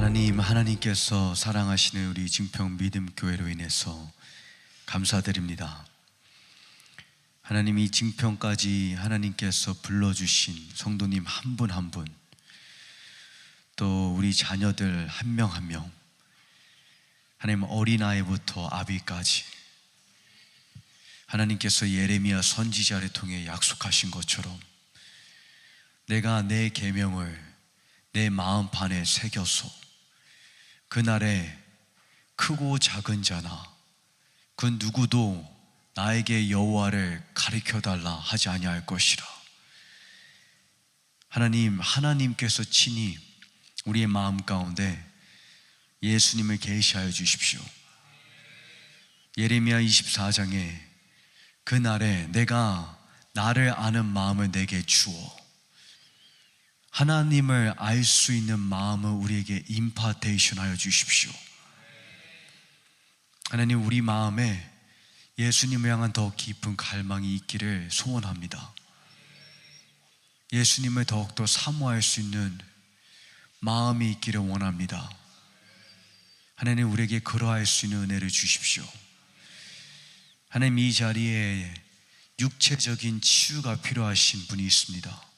하나님께서 사랑하시는 우리 증평 믿음교회로 인해서 감사드립니다. 하나님, 이 증평까지 하나님께서 불러주신 성도님 한 분 한 분, 또 우리 자녀들 한 명 한 명, 하나님 어린아이부터 아비까지 하나님께서 예레미야 선지자를 통해 약속하신 것처럼 내가 내 계명을 내 마음판에 새겨서 그날에 크고 작은 자나 그 누구도 나에게 여호와를 가르쳐달라 하지 아니할 것이라. 하나님께서 친히 우리의 마음 가운데 예수님을 계시하여 주십시오. 예레미야 24장에 그날에 내가 나를 아는 마음을 내게 주어 하나님을 알 수 있는 마음을 우리에게 임파테이션 하여 주십시오. 하나님, 우리 마음에 예수님을 향한 더 깊은 갈망이 있기를 소원합니다. 예수님을 더욱더 사모할 수 있는 마음이 있기를 원합니다. 하나님, 우리에게 그러할 수 있는 은혜를 주십시오. 하나님, 이 자리에 육체적인 치유가 필요하신 분이 있습니다.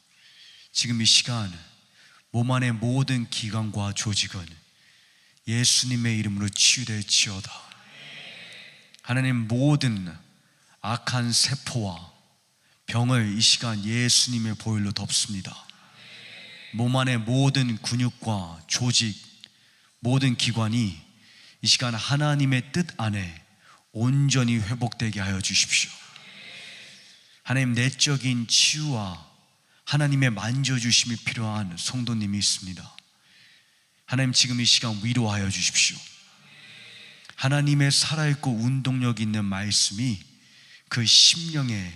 지금 이 시간 몸 안의 모든 기관과 조직은 예수님의 이름으로 치유될지어다. 하나님, 모든 악한 세포와 병을 이 시간 예수님의 보혈로 덮습니다. 몸 안의 모든 근육과 조직, 모든 기관이 이 시간 하나님의 뜻 안에 온전히 회복되게 하여 주십시오. 하나님, 내적인 치유와 하나님의 만져주심이 필요한 성도님이 있습니다. 하나님, 지금 이 시간 위로하여 주십시오. 하나님의 살아있고 운동력 있는 말씀이 그 심령에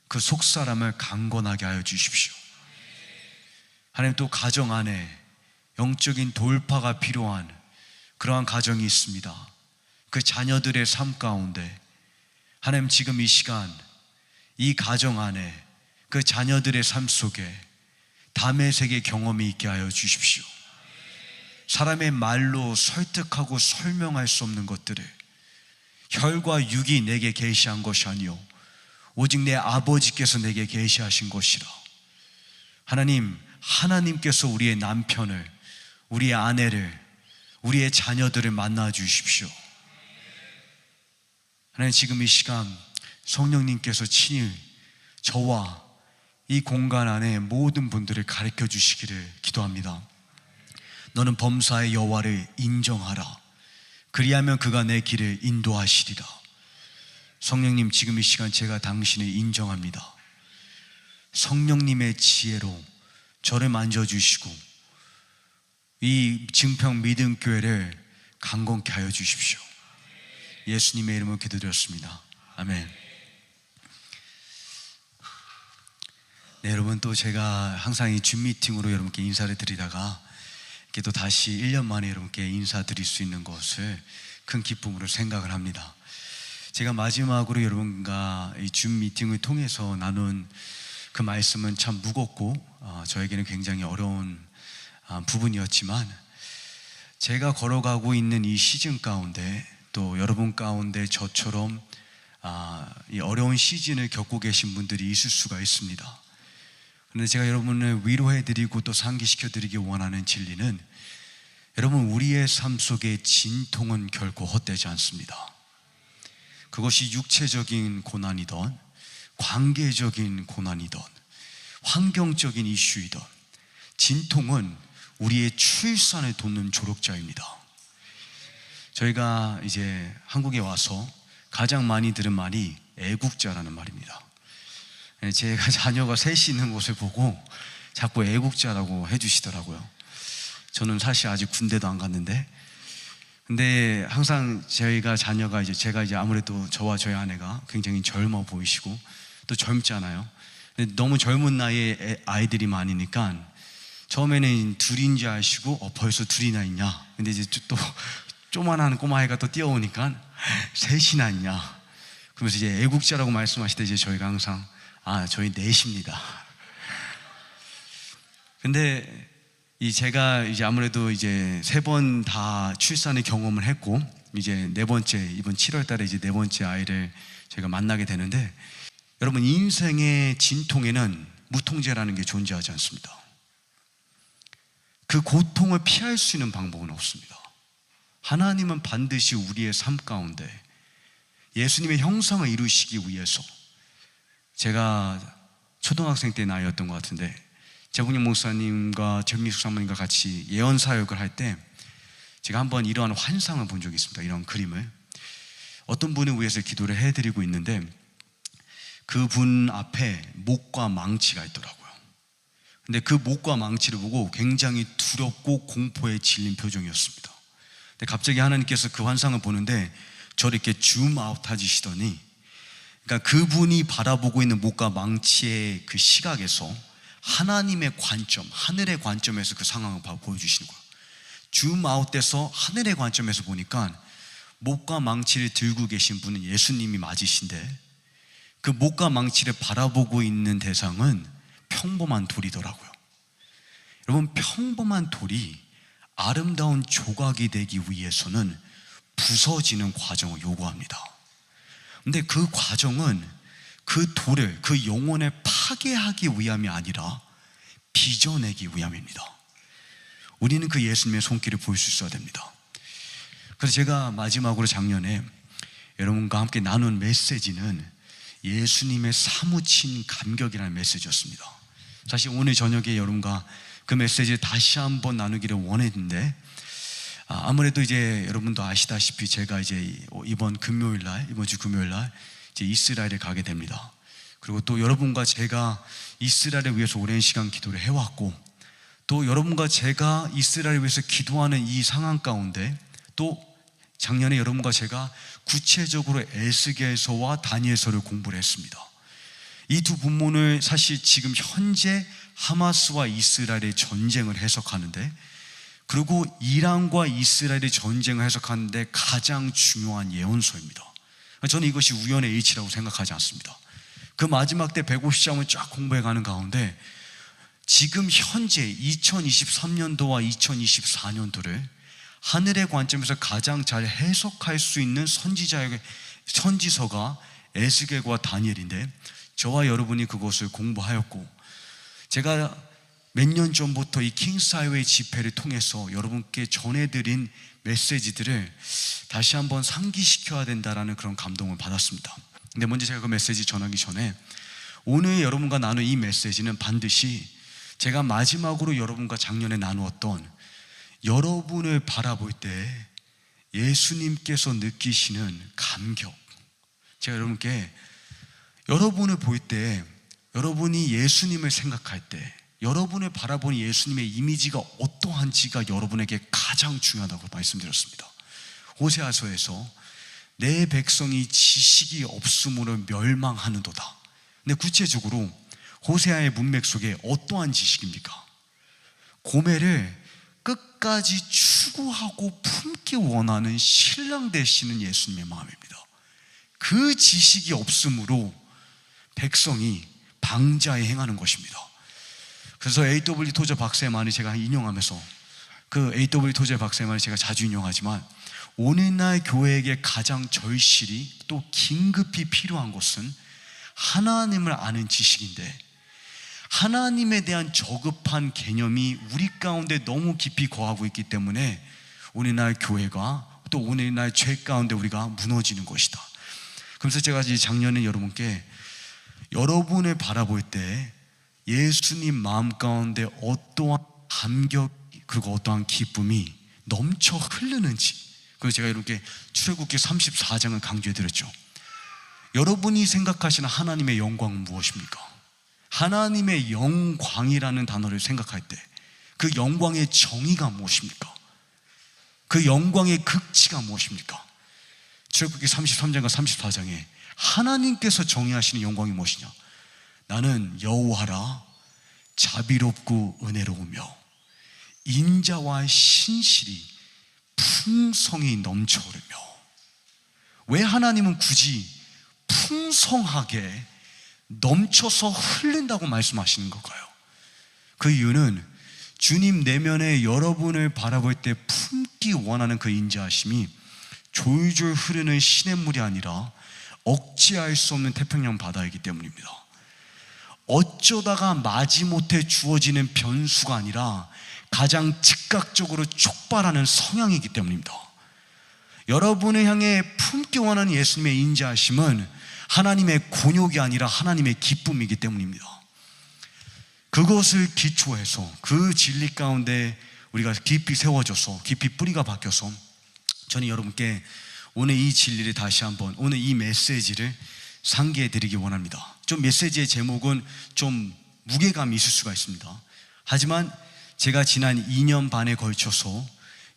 그 속사람을 강건하게 하여 주십시오. 하나님, 또 가정 안에 영적인 돌파가 필요한 그러한 가정이 있습니다. 그 자녀들의 삶 가운데 하나님, 지금 이 시간 이 가정 안에 그 자녀들의 삶 속에 다메섹의 경험이 있게 하여 주십시오. 사람의 말로 설득하고 설명할 수 없는 것들을 혈과 육이 내게 계시한 것이 아니요 오직 내 아버지께서 내게 계시하신 것이라. 하나님께서 우리의 남편을, 우리의 아내를, 우리의 자녀들을 만나 주십시오. 하나님, 지금 이 시간 성령님께서 친히 저와 이 공간 안에 모든 분들을 가르쳐 주시기를 기도합니다. 너는 범사의 여호와를 인정하라. 그리하면 그가 내 길을 인도하시리라. 성령님, 지금 이 시간 제가 당신을 인정합니다. 성령님의 지혜로 저를 만져주시고 이 증평 믿음교회를 강건케 하여 주십시오. 예수님의 이름으로 기도드렸습니다. 아멘. 네, 여러분, 또 제가 항상 이 줌 미팅으로 여러분께 인사를 드리다가 이렇게 또 다시 1년 만에 여러분께 인사드릴 수 있는 것을 큰 기쁨으로 생각을 합니다. 제가 마지막으로 여러분과 이 줌 미팅을 통해서 나눈 그 말씀은 참 무겁고 저에게는 굉장히 어려운 부분이었지만 제가 걸어가고 있는 이 시즌 가운데 또 여러분 가운데 저처럼 이 어려운 시즌을 겪고 계신 분들이 있을 수가 있습니다. 그런데 제가 여러분을 위로해드리고 또 상기시켜드리기 원하는 진리는 여러분, 우리의 삶 속에 진통은 결코 헛되지 않습니다. 그것이 육체적인 고난이든 관계적인 고난이든 환경적인 이슈이든 진통은 우리의 출산을 돕는 조력자입니다. 저희가 이제 한국에 와서 가장 많이 들은 말이 애국자라는 말입니다. 제가 자녀가 셋이 있는 것을 보고 자꾸 애국자라고 해주시더라고요. 저는 사실 아직 군대도 안 갔는데, 근데 항상 저희가 자녀가 제가 아무래도 저와 저희 아내가 굉장히 젊어 보이시고 또 젊잖아요. 근데 너무 젊은 나이에 아이들이 많으니까 처음에는 둘인 줄 아시고 벌써 둘이나 있냐. 근데 이제 또 조만한 꼬마아이가 또 뛰어오니까 셋이나 있냐. 그러면서 이제 애국자라고 말씀하실 때 이제 저희가 항상 저희 넷입니다. 근데 제가 아무래도 세 번 다 출산의 경험을 했고, 네 번째, 이번 7월 달에 네 번째 아이를 제가 만나게 되는데, 여러분, 인생의 진통에는 무통제라는 게 존재하지 않습니다. 그 고통을 피할 수 있는 방법은 없습니다. 하나님은 반드시 우리의 삶 가운데 예수님의 형상을 이루시기 위해서, 제가 초등학생 때 나이였던 것 같은데 재봉영 목사님과 전미숙 사모님과 같이 예언 사역을 할 때 제가 한번 이러한 환상을 본 적이 있습니다. 이런 그림을 어떤 분을 위해서 기도를 해드리고 있는데 그분 앞에 목과 망치가 있더라고요. 근데 그 목과 망치를 보고 굉장히 두렵고 공포에 질린 표정이었습니다. 근데 갑자기 하나님께서 그 환상을 보는데 저를 이렇게 줌아웃 하시더니, 그러니까 그분이 바라보고 있는 목과 망치의 그 시각에서 하나님의 관점, 하늘의 관점에서 그 상황을 보여주시는 거예요. 줌아웃돼서 하늘의 관점에서 보니까 목과 망치를 들고 계신 분은 예수님이 맞으신데 그 목과 망치를 바라보고 있는 대상은 평범한 돌이더라고요. 여러분, 평범한 돌이 아름다운 조각이 되기 위해서는 부서지는 과정을 요구합니다. 근데 그 과정은 그 돌을, 그 영혼을 파괴하기 위함이 아니라 빚어내기 위함입니다. 우리는 그 예수님의 손길을 볼 수 있어야 됩니다. 그래서 제가 마지막으로 작년에 여러분과 함께 나눈 메시지는 예수님의 사무친 감격이라는 메시지였습니다. 사실 오늘 저녁에 여러분과 그 메시지를 다시 한번 나누기를 원했는데, 아무래도 여러분도 아시다시피 제가 이번 주 금요일 날 이스라엘에 가게 됩니다. 그리고 또 여러분과 제가 이스라엘을 위해서 오랜 시간 기도를 해왔고, 또 여러분과 제가 이스라엘을 위해서 기도하는 이 상황 가운데, 또 작년에 여러분과 제가 구체적으로 에스겔서와 다니엘서를 공부를 했습니다. 이 두 본문을 사실 지금 현재 하마스와 이스라엘의 전쟁을 해석하는데, 그리고 이란과 이스라엘의 전쟁을 해석하는데 가장 중요한 예언서입니다. 저는 이것이 우연의 일치라고 생각하지 않습니다. 그 마지막 때 150장을 쫙 공부해 가는 가운데 지금 현재 2023년도와 2024년도를 하늘의 관점에서 가장 잘 해석할 수 있는 선지서가 에스겔과 다니엘인데, 저와 여러분이 그것을 공부하였고, 제가 몇 년 전부터 이 킹사이웨이 집회를 통해서 여러분께 전해드린 메시지들을 다시 한번 상기시켜야 된다라는 그런 감동을 받았습니다. 근데 먼저 제가 그 메시지 전하기 전에, 오늘 여러분과 나눈 이 메시지는 반드시 제가 마지막으로 여러분과 작년에 나누었던 여러분을 바라볼 때 예수님께서 느끼시는 감격, 제가 여러분께 여러분을 볼 때, 여러분이 예수님을 생각할 때 여러분을 바라보는 예수님의 이미지가 어떠한지가 여러분에게 가장 중요하다고 말씀드렸습니다. 호세아서에서 내 백성이 지식이 없음으로 멸망하는도다. 근데 구체적으로 호세아의 문맥 속에 어떠한 지식입니까? 고멜을 끝까지 추구하고 품기 원하는 신랑 되시는 예수님의 마음입니다. 그 지식이 없음으로 백성이 방자에 행하는 것입니다. 그래서 A.W. 토저 박사의 말을 제가 인용하면서, 그 A.W. 토저 박사의 말을 제가 자주 인용하지만, 오늘날 교회에게 가장 절실히 또 긴급히 필요한 것은 하나님을 아는 지식인데, 하나님에 대한 저급한 개념이 우리 가운데 너무 깊이 거하고 있기 때문에 오늘날 교회가, 또 오늘날 죄 가운데 우리가 무너지는 것이다. 그래서 제가 작년에 여러분께 여러분을 바라볼 때 예수님 마음 가운데 어떠한 감격, 그리고 어떠한 기쁨이 넘쳐 흐르는지, 그래서 제가 이렇게 출애굽기 34장을 강조해 드렸죠. 여러분이 생각하시는 하나님의 영광은 무엇입니까? 하나님의 영광이라는 단어를 생각할 때 그 영광의 정의가 무엇입니까? 그 영광의 극치가 무엇입니까? 출애굽기 33장과 34장에 하나님께서 정의하시는 영광이 무엇이냐? 나는 여호와라, 자비롭고 은혜로우며 인자와 신실이 풍성히 넘쳐 흐르며. 왜 하나님은 굳이 풍성하게 넘쳐서 흐른다고 말씀하시는 걸까요? 그 이유는 주님 내면에 여러분을 바라볼 때 품기 원하는 그 인자하심이 졸졸 흐르는 시냇물이 아니라 억제할 수 없는 태평양 바다이기 때문입니다. 어쩌다가 마지못해 주어지는 변수가 아니라 가장 즉각적으로 촉발하는 성향이기 때문입니다. 여러분을 향해 품기 원하는 예수님의 인자하심은 하나님의 곤욕이 아니라 하나님의 기쁨이기 때문입니다. 그것을 기초해서 그 진리 가운데 우리가 깊이 세워져서 깊이 뿌리가 박혀서 저는 여러분께 오늘 이 진리를 다시 한번, 오늘 이 메시지를 상기해 드리기 원합니다. 좀 메시지의 제목은 좀 무게감이 있을 수가 있습니다. 하지만 제가 지난 2년 반에 걸쳐서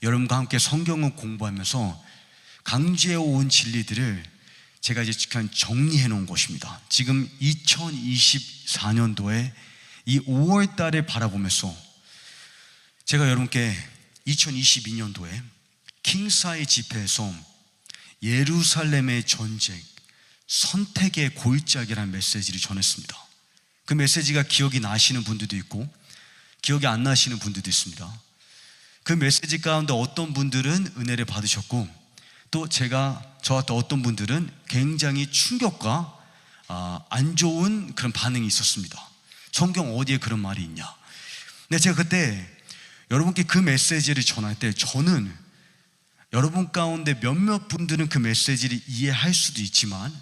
여러분과 함께 성경을 공부하면서 강조해 온 진리들을 제가 이제 정리해 놓은 것입니다. 지금 2024년도에 이 5월 달을 바라보면서 제가 여러분께 2022년도에 킹사이 집회에서 예루살렘의 전쟁, 선택의 골짜기라는 메시지를 전했습니다. 그 메시지가 기억이 나시는 분들도 있고 기억이 안 나시는 분들도 있습니다. 그 메시지 가운데 어떤 분들은 은혜를 받으셨고 또 저와 또 어떤 분들은 굉장히 충격과 안 좋은 그런 반응이 있었습니다. 성경 어디에 그런 말이 있냐. 근데 제가 그때 여러분께 그 메시지를 전할 때 저는 여러분 가운데 몇몇 분들은 그 메시지를 이해할 수도 있지만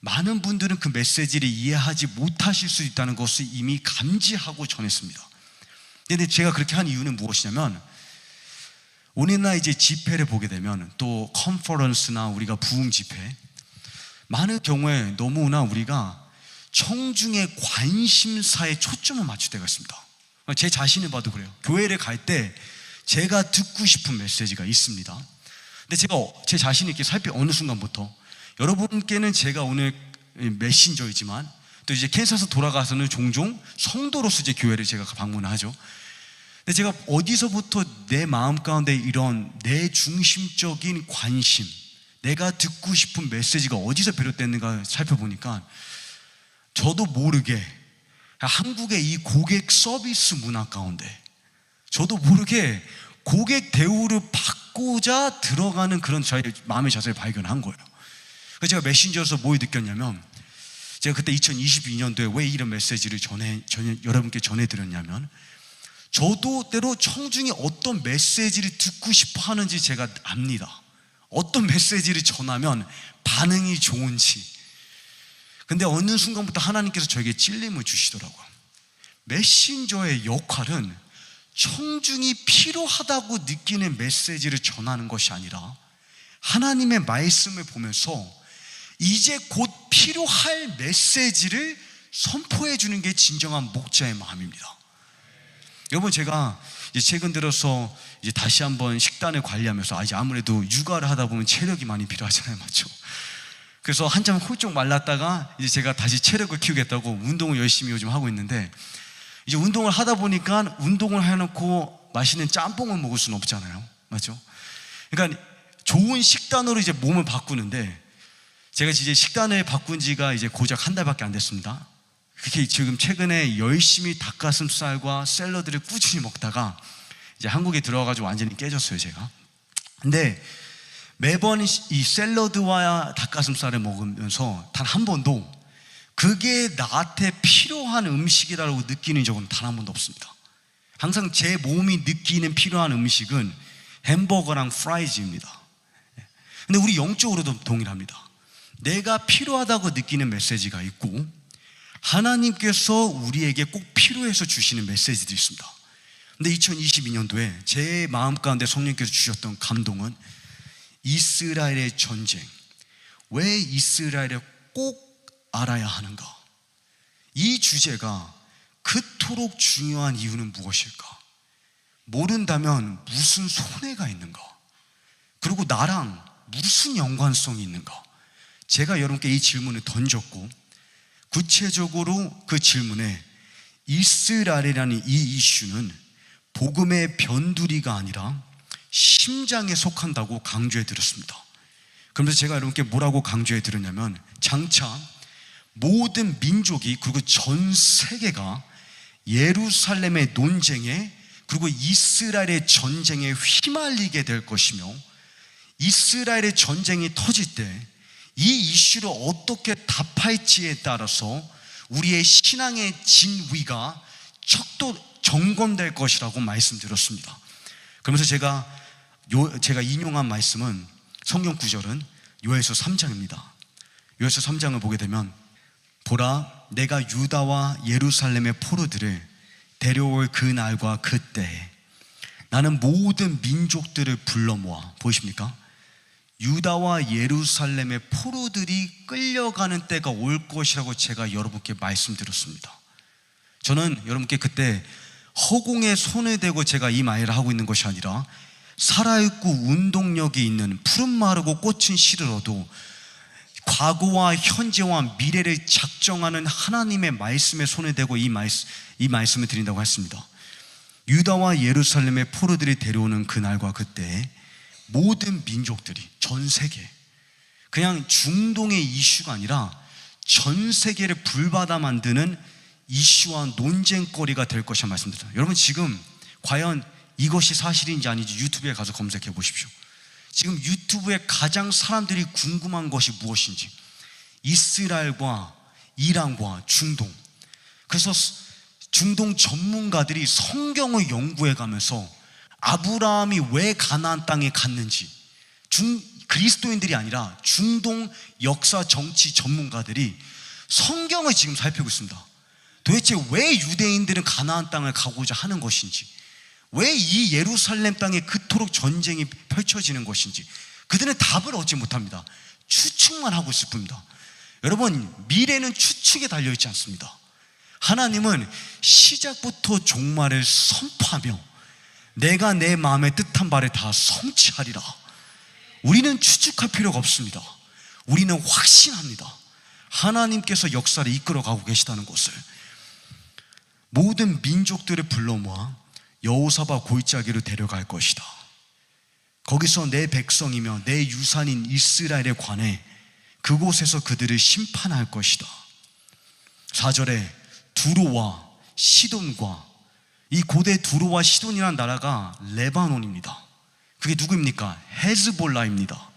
많은 분들은 그 메시지를 이해하지 못하실 수 있다는 것을 이미 감지하고 전했습니다. 근데 제가 그렇게 한 이유는 무엇이냐면 오늘날 이제 집회를 보게 되면 또 컨퍼런스나 우리가 부흥 집회 많은 경우에 너무나 우리가 청중의 관심사에 초점을 맞출 때가 있습니다. 제 자신을 봐도 그래요. 교회를 갈 때 제가 듣고 싶은 메시지가 있습니다. 근데 제가 제 자신을 이렇게 어느 순간부터 여러분께는 제가 오늘 메신저이지만 또 이제 캔사스 돌아가서는 종종 성도로서 이제 교회를 제가 방문하죠. 근데 제가 어디서부터 내 마음 가운데 이런 내 중심적인 관심, 내가 듣고 싶은 메시지가 어디서 비롯됐는가 살펴보니까 저도 모르게 한국의 이 고객 서비스 문화 가운데 저도 모르게 고객 대우를 받고자 들어가는 그런 저의 마음의 자세를 발견한 거예요. 그래서 제가 메신저에서 뭘 느꼈냐면 제가 그때 2022년도에 왜 이런 메시지를 여러분께 전해드렸냐면 저도 때로 청중이 어떤 메시지를 듣고 싶어 하는지 제가 압니다. 어떤 메시지를 전하면 반응이 좋은지. 근데 어느 순간부터 하나님께서 저에게 찔림을 주시더라고요. 메신저의 역할은 청중이 필요하다고 느끼는 메시지를 전하는 것이 아니라 하나님의 말씀을 보면서 이제 곧 필요할 메시지를 선포해 주는 게 진정한 목자의 마음입니다. 여러분, 제가 이제 최근 들어서 이제 다시 한번 식단을 관리하면서 이제 아무래도 육아를 하다 보면 체력이 많이 필요하잖아요, 맞죠? 그래서 한참 홀쭉 말랐다가 이제 제가 다시 체력을 키우겠다고 운동을 열심히 요즘 하고 있는데 이제 운동을 하다 보니까 운동을 해놓고 맛있는 짬뽕을 먹을 수는 없잖아요, 맞죠? 그러니까 좋은 식단으로 이제 몸을 바꾸는데 제가 이제 식단을 바꾼 지가 이제 고작 한 달밖에 안 됐습니다. 그렇게 지금 최근에 열심히 닭가슴살과 샐러드를 꾸준히 먹다가 이제 한국에 들어와가지고 완전히 깨졌어요, 제가. 근데 매번 이 샐러드와 닭가슴살을 먹으면서 단 한 번도 그게 나한테 필요한 음식이라고 느끼는 적은 단 한 번도 없습니다. 항상 제 몸이 느끼는 필요한 음식은 햄버거랑 프라이즈입니다. 근데 우리 영적으로도 동일합니다. 내가 필요하다고 느끼는 메시지가 있고 하나님께서 우리에게 꼭 필요해서 주시는 메시지도 있습니다. 근데 2022년도에 제 마음 가운데 성령께서 주셨던 감동은 이스라엘의 전쟁, 왜 이스라엘을 꼭 알아야 하는가? 이 주제가 그토록 중요한 이유는 무엇일까? 모른다면 무슨 손해가 있는가? 그리고 나랑 무슨 연관성이 있는가? 제가 여러분께 이 질문을 던졌고 구체적으로 그 질문에 이스라엘이라는 이 이슈는 복음의 변두리가 아니라 심장에 속한다고 강조해 드렸습니다. 그러면서 제가 여러분께 뭐라고 강조해 드렸냐면 장차 모든 민족이 그리고 전 세계가 예루살렘의 논쟁에 그리고 이스라엘의 전쟁에 휘말리게 될 것이며, 이스라엘의 전쟁이 터질 때 이 이슈를 어떻게 답할지에 따라서 우리의 신앙의 진위가 척도 점검될 것이라고 말씀드렸습니다. 그러면서 제가 인용한 말씀은, 성경 구절은 요엘서 3장입니다. 요엘서 3장을 보게 되면, 보라, 내가 유다와 예루살렘의 포로들을 데려올 그 날과 그때에 나는 모든 민족들을 불러 모아, 보이십니까? 유다와 예루살렘의 포로들이 끌려가는 때가 올 것이라고 제가 여러분께 말씀드렸습니다. 저는 여러분께 그때 허공에 손을 대고 제가 이 말을 하고 있는 것이 아니라, 살아있고 운동력이 있는 푸른 마르고 꽃은 시들어도 과거와 현재와 미래를 작정하는 하나님의 말씀에 손을 대고 이 말씀을 드린다고 했습니다. 유다와 예루살렘의 포로들이 데려오는 그날과 그때에 모든 민족들이, 전 세계, 그냥 중동의 이슈가 아니라 전 세계를 불바다 만드는 이슈와 논쟁거리가 될 것이라 말씀드립니다. 여러분, 지금 과연 이것이 사실인지 아닌지 유튜브에 가서 검색해 보십시오. 지금 유튜브에 가장 사람들이 궁금한 것이 무엇인지, 이스라엘과 이란과 중동. 그래서 중동 전문가들이 성경을 연구해 가면서 아브라함이 왜 가나안 땅에 갔는지, 그리스도인들이 아니라 중동 역사 정치 전문가들이 성경을 지금 살피고 있습니다. 도대체 왜 유대인들은 가나안 땅을 가고자 하는 것인지, 왜 이 예루살렘 땅에 그토록 전쟁이 펼쳐지는 것인지 그들은 답을 얻지 못합니다. 추측만 하고 있을 뿐입니다. 여러분, 미래는 추측에 달려있지 않습니다. 하나님은 시작부터 종말을 선포하며 내가 내 마음에 뜻한 바를 다 성취하리라. 우리는 추측할 필요가 없습니다. 우리는 확신합니다. 하나님께서 역사를 이끌어가고 계시다는 것을. 모든 민족들을 불러 모아 여호사밧 골짜기로 데려갈 것이다. 거기서 내 백성이며 내 유산인 이스라엘에 관해 그곳에서 그들을 심판할 것이다. 4절에 두로와 시돈과, 이 고대 두로와 시돈이라는 나라가 레바논입니다. 그게 누구입니까? 헤즈볼라입니다.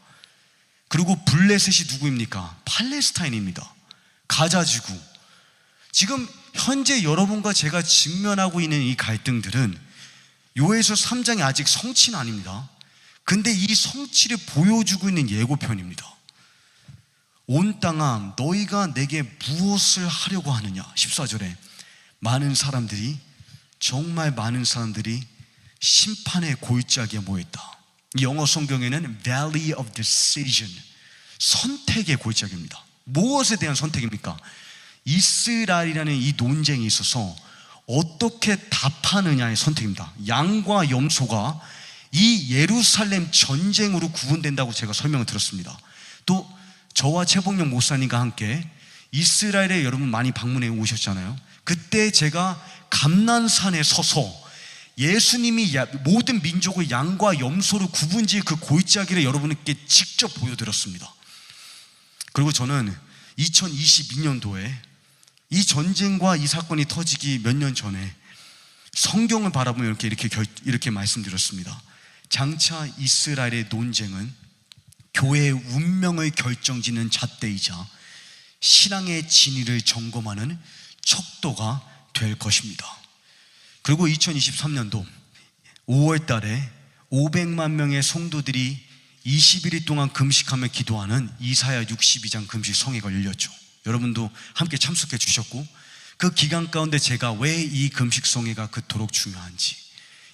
그리고 블레셋이 누구입니까? 팔레스타인입니다. 가자지구. 지금 현재 여러분과 제가 직면하고 있는 이 갈등들은 요엘서 3장이 아직 성취는 아닙니다. 근데 이 성취를 보여주고 있는 예고편입니다. 온 땅아, 너희가 내게 무엇을 하려고 하느냐. 14절에 많은 사람들이, 정말 많은 사람들이 심판의 골짜기에 모였다. 영어 성경에는 Valley of Decision, 선택의 골짜기입니다. 무엇에 대한 선택입니까? 이스라엘이라는 이 논쟁이 있어서 어떻게 답하느냐의 선택입니다. 양과 염소가 이 예루살렘 전쟁으로 구분된다고 제가 설명을 드렸습니다. 또 저와 최봉영 목사님과 함께 이스라엘에 여러분 많이 방문해 오셨잖아요. 그때 제가 감난산에 서서 예수님이 모든 민족을 양과 염소로 구분지을 그 골짜기를 여러분께 직접 보여드렸습니다. 그리고 저는 2022년도에 이 전쟁과 이 사건이 터지기 몇 년 전에 성경을 바라보며 이렇게 말씀드렸습니다. 장차 이스라엘의 논쟁은 교회의 운명을 결정짓는 잣대이자 신앙의 진위를 점검하는 척도가 될 것입니다. 그리고 2023년도 5월 달에 500만 명의 성도들이 21일 동안 금식하며 기도하는 이사야 62장 금식 성회가 열렸죠. 여러분도 함께 참석해 주셨고, 그 기간 가운데 제가 왜 이 금식 성회가 그토록 중요한지,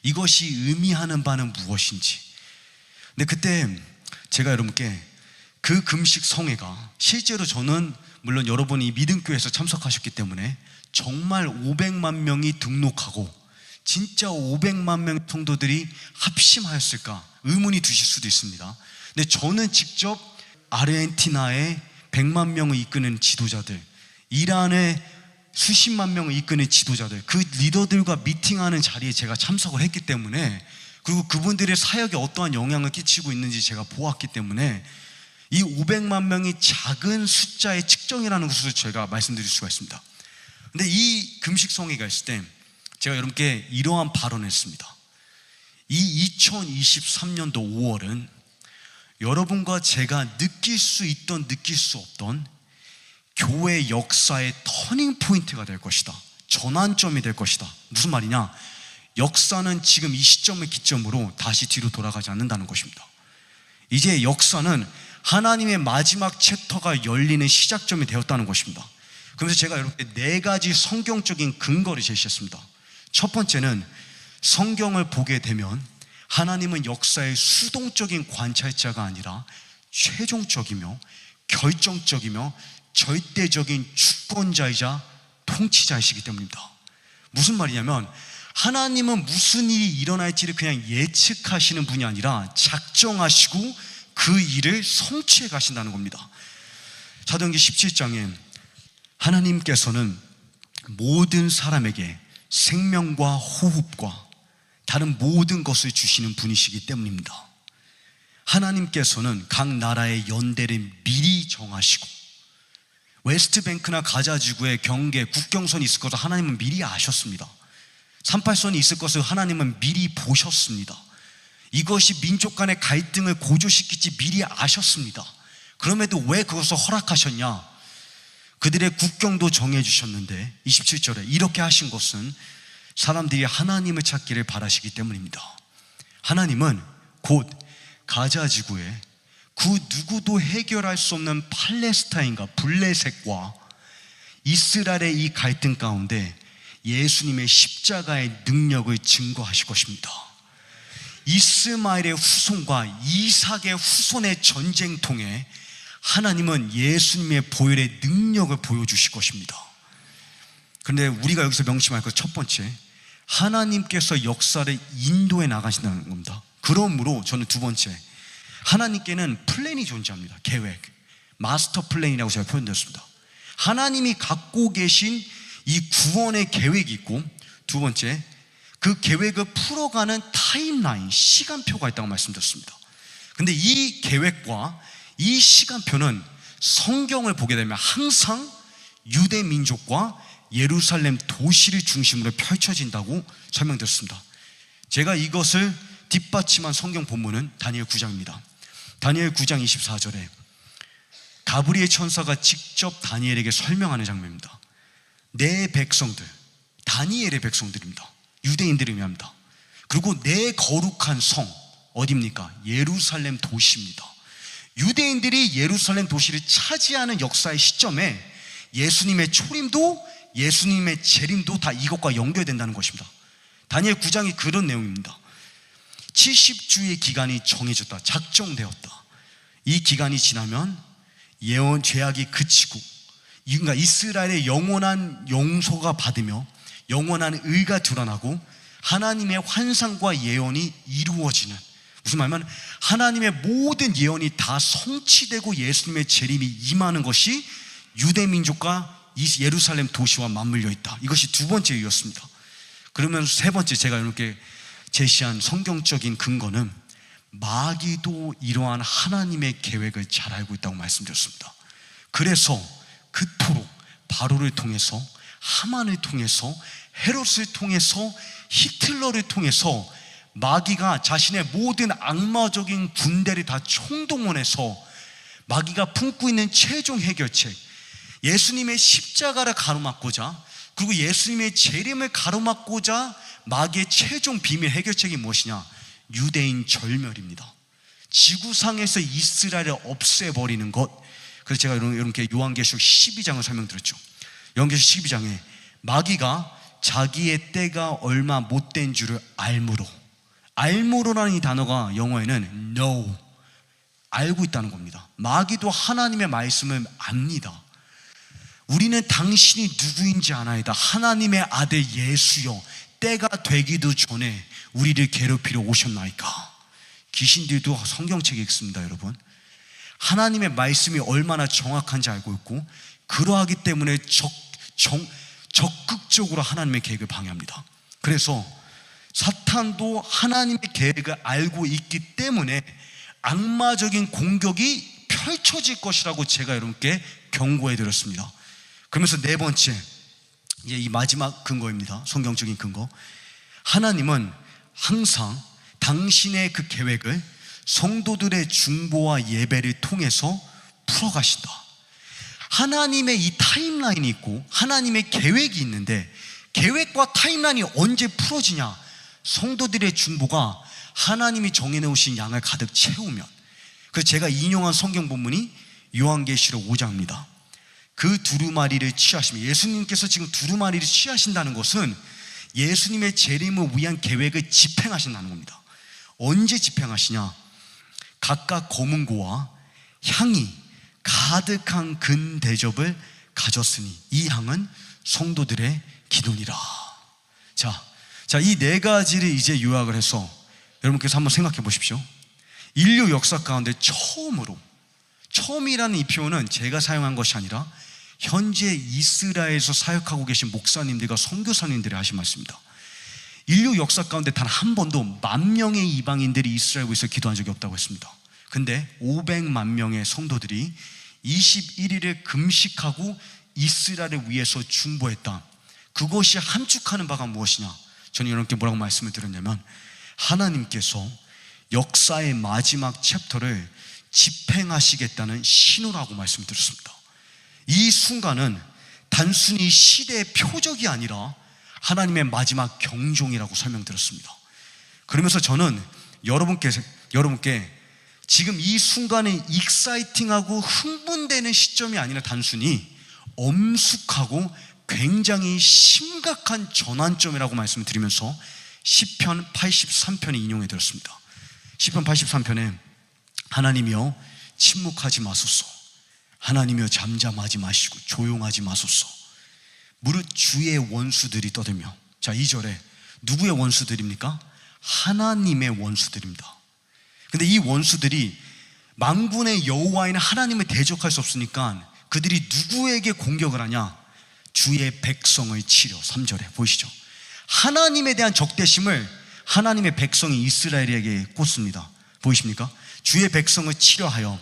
이것이 의미하는 바는 무엇인지. 근데 그때 제가 여러분께 그 금식 성회가 실제로 저는 물론 여러분이 믿음교회에서 참석하셨기 때문에 정말 500만 명이 등록하고 진짜 500만 명 성도들이 합심하였을까 의문이 드실 수도 있습니다. 근데 저는 직접 아르헨티나에 100만 명을 이끄는 지도자들, 이란에 수십만 명을 이끄는 지도자들, 그 리더들과 미팅하는 자리에 제가 참석을 했기 때문에, 그리고 그분들의 사역에 어떠한 영향을 끼치고 있는지 제가 보았기 때문에 이 500만 명이 작은 숫자의 측정이라는 것을 제가 말씀드릴 수가 있습니다. 근데 이 금식 성회가 있을 때 제가 여러분께 이러한 발언을 했습니다. 이 2023년도 5월은 여러분과 제가 느낄 수 있던 느낄 수 없던 교회 역사의 터닝 포인트가 될 것이다. 전환점이 될 것이다. 무슨 말이냐? 역사는 지금 이 시점을 기점으로 다시 뒤로 돌아가지 않는다는 것입니다. 이제 역사는 하나님의 마지막 챕터가 열리는 시작점이 되었다는 것입니다. 그래서 제가 여러분께 4가지 성경적인 근거를 제시했습니다. 첫 번째는 성경을 보게 되면 하나님은 역사의 수동적인 관찰자가 아니라 최종적이며 결정적이며 절대적인 주권자이자 통치자이시기 때문입니다. 무슨 말이냐면 하나님은 무슨 일이 일어날지를 그냥 예측하시는 분이 아니라 작정하시고 그 일을 성취해 가신다는 겁니다. 사도행전 17장에 하나님께서는 모든 사람에게 생명과 호흡과 다른 모든 것을 주시는 분이시기 때문입니다. 하나님께서는 각 나라의 연대를 미리 정하시고 웨스트뱅크나 가자지구의 경계, 국경선이 있을 것을 하나님은 미리 아셨습니다. 38선이 있을 것을 하나님은 미리 보셨습니다. 이것이 민족 간의 갈등을 고조시킬지 미리 아셨습니다. 그럼에도 왜 그것을 허락하셨냐? 그들의 국경도 정해주셨는데 27절에 이렇게 하신 것은 사람들이 하나님을 찾기를 바라시기 때문입니다. 하나님은 곧 가자지구에 그 누구도 해결할 수 없는 팔레스타인과 블레셋과 이스라엘의 이 갈등 가운데 예수님의 십자가의 능력을 증거하실 것입니다. 이스마엘의 후손과 이삭의 후손의 전쟁 통해 하나님은 예수님의 보혈의 능력을 보여주실 것입니다. 그런데 우리가 여기서 명심할 것 첫 번째, 하나님께서 역사를 인도해 나가신다는 겁니다. 그러므로 저는 두 번째, 하나님께는 플랜이 존재합니다. 계획, 마스터 플랜이라고 제가 표현드렸습니다. 하나님이 갖고 계신 이 구원의 계획이 있고, 두 번째, 그 계획을 풀어가는 타임라인, 시간표가 있다고 말씀드렸습니다. 근데 이 계획과 이 시간표는 성경을 보게 되면 항상 유대 민족과 예루살렘 도시를 중심으로 펼쳐진다고 설명드렸습니다. 제가 이것을 뒷받침한 성경 본문은 다니엘 9장입니다. 다니엘 9장 24절에 가브리엘 천사가 직접 다니엘에게 설명하는 장면입니다. 내 백성들, 다니엘의 백성들입니다. 유대인들을 의미합니다. 그리고 내 거룩한 성, 어디입니까? 예루살렘 도시입니다. 유대인들이 예루살렘 도시를 차지하는 역사의 시점에 예수님의 초림도 예수님의 재림도 다 이것과 연결된다는 것입니다. 다니엘 9장이 그런 내용입니다. 70주의 기간이 정해졌다, 작정되었다. 이 기간이 지나면 예언 죄악이 그치고, 그러니까 이스라엘의 영원한 용서가 받으며 영원한 의가 드러나고 하나님의 환상과 예언이 이루어지는, 무슨 말이냐면 하나님의 모든 예언이 다 성취되고 예수님의 재림이 임하는 것이 유대민족과 이 예루살렘 도시와 맞물려 있다. 이것이 두 번째 이유였습니다. 그러면서 세 번째, 제가 이렇게 제시한 성경적인 근거는 마귀도 이러한 하나님의 계획을 잘 알고 있다고 말씀드렸습니다. 그래서 그토록 바로를 통해서, 하만을 통해서, 헤롯을 통해서, 히틀러를 통해서 마귀가 자신의 모든 악마적인 군대를 다 총동원해서 마귀가 품고 있는 최종 해결책, 예수님의 십자가를 가로막고자, 그리고 예수님의 재림을 가로막고자 마귀의 최종 비밀 해결책이 무엇이냐? 유대인 절멸입니다. 지구상에서 이스라엘을 없애버리는 것. 그래서 제가 여러분께 요한계시록 12장을 설명드렸죠. 요한계시록 12장에 마귀가 자기의 때가 얼마 못된 줄을 알므로라는 이 단어가 영어에는 know, 알고 있다는 겁니다. 마귀도 하나님의 말씀을 압니다. 우리는 당신이 누구인지 아나이다. 하나님의 아들 예수여, 때가 되기도 전에 우리를 괴롭히러 오셨나이까. 귀신들도 성경책에 읽습니다. 여러분, 하나님의 말씀이 얼마나 정확한지 알고 있고, 그러하기 때문에 적극적으로 하나님의 계획을 방해합니다. 그래서 사탄도 하나님의 계획을 알고 있기 때문에 악마적인 공격이 펼쳐질 것이라고 제가 여러분께 경고해 드렸습니다. 그러면서 네 번째, 이제 이 마지막 근거입니다. 성경적인 근거. 하나님은 항상 당신의 그 계획을 성도들의 중보와 예배를 통해서 풀어가신다. 하나님의 이 타임라인이 있고 하나님의 계획이 있는데, 계획과 타임라인이 언제 풀어지냐? 성도들의 중보가 하나님이 정해놓으신 양을 가득 채우면. 그래서 제가 인용한 성경 본문이 요한계시록 5장입니다. 그 두루마리를 취하시면, 예수님께서 지금 두루마리를 취하신다는 것은 예수님의 재림을 위한 계획을 집행하신다는 겁니다. 언제 집행하시냐? 각각 검은고와 향이 가득한 금 대접을 가졌으니 이 향은 성도들의 기도니라. 자, 이 네 가지를 이제 요약을 해서 여러분께서 한번 생각해 보십시오. 인류 역사 가운데 처음이라는 이 표현은 제가 사용한 것이 아니라 현재 이스라엘에서 사역하고 계신 목사님들과 선교사님들이 하신 말씀입니다. 인류 역사 가운데 단 한 번도 10,000명의 이방인들이 이스라엘 위해서 기도한 적이 없다고 했습니다. 근데 500만 명의 성도들이 21일을 금식하고 이스라엘을 위해서 중보했다. 그것이 함축하는 바가 무엇이냐? 저는 여러분께 뭐라고 말씀을 드렸냐면, 하나님께서 역사의 마지막 챕터를 집행하시겠다는 신호라고 말씀드렸습니다. 이 순간은 단순히 시대의 표적이 아니라 하나님의 마지막 경종이라고 설명드렸습니다. 그러면서 저는 여러분께 지금 이 순간에 익사이팅하고 흥분되는 시점이 아니라 단순히 엄숙하고 굉장히 심각한 전환점이라고 말씀을 드리면서 시편 83편을 인용해 드렸습니다. 시편 83편에 하나님이여 침묵하지 마소서, 하나님이여 잠잠하지 마시고 조용하지 마소서, 무릇 주의 원수들이 떠들며. 자, 2절에 누구의 원수들입니까? 하나님의 원수들입니다. 근데 이 원수들이 만군의 여호와인 하나님을 대적할 수 없으니까 그들이 누구에게 공격을 하냐? 주의 백성을 치려. 3절에 보이시죠? 하나님에 대한 적대심을 하나님의 백성이 이스라엘에게 꽂습니다. 보이십니까? 주의 백성을 치려 하여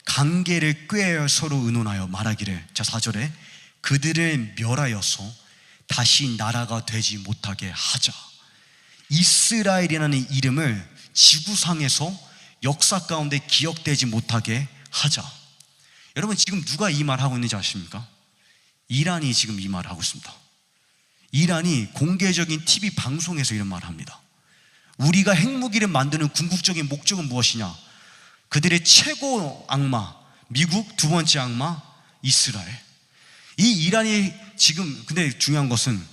관계를 꾀하여 서로 의논하여 말하기를. 자, 4절에 그들을 멸하여서 다시 나라가 되지 못하게 하자. 이스라엘이라는 이름을 지구상에서 역사 가운데 기억되지 못하게 하자. 여러분, 지금 누가 이 말 하고 있는지 아십니까? 이란이 지금 이 말을 하고 있습니다. 이란이 공개적인 TV 방송에서 이런 말을 합니다. 우리가 핵무기를 만드는 궁극적인 목적은 무엇이냐? 그들의 최고 악마 미국, 두 번째 악마 이스라엘. 이 이란이 지금, 근데 중요한 것은